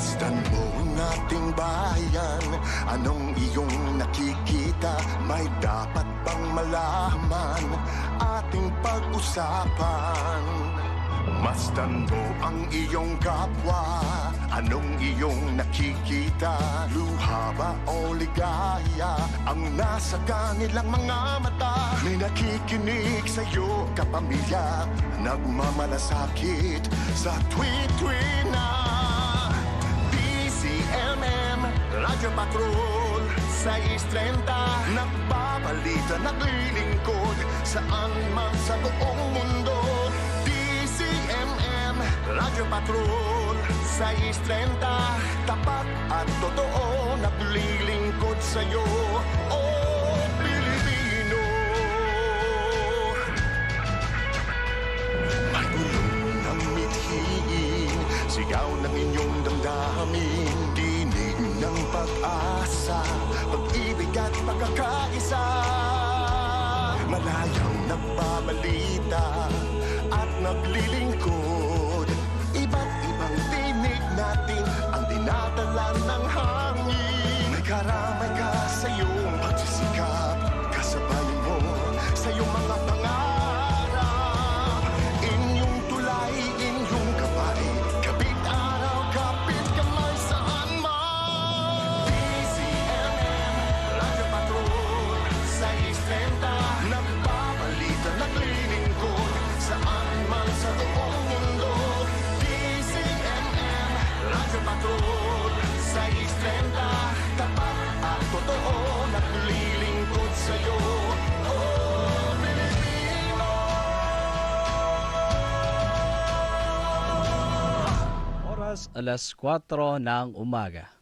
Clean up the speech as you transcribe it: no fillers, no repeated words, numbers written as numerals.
Masdan mo ang ating bayan, anong iyong nakikita? May dapat bang malaman ating pag-usapan? Masdan mo ang iyong kapwa, anong iyong nakikita? Luha ba o ligaya ang nasa kanilang mga mata? May nakikinig sa'yo, kapamilya, nagmamalasakit sa tweet-tweet na DCMM, Radyo Patrol, 6:30, nagbabalita, naglilingkod, saan man sa buong mundo. DCMM, Radyo Patrol, 6:30, tapat at totoo, naglilingkod sa'yo, oh Pilipino. Magulong ng mithiin, sigaw ng inyong damdamin, dinig ng pag-asa, pag-ibig at pagkakaisa. Malayang nagbabalita at naglilingkod, iba't ibang tinig natin ang dinadala ng hangin. May karamay ka sa iyong pagsisikap, kasabay mo sa iyong mga pangarap. Inyong tulay, inyong gabay, kapit araw, kapit kamay, saan man. DCMM, Radyo Patrol, 6:30, nagbabalita, naglilingkod, saan man sa buong mundo. DCMM, Radyo Patrol, 6:30, tapat at totoo, naglilingkod sa'yo, oh Pilipino. Oras 4:00 ng umaga.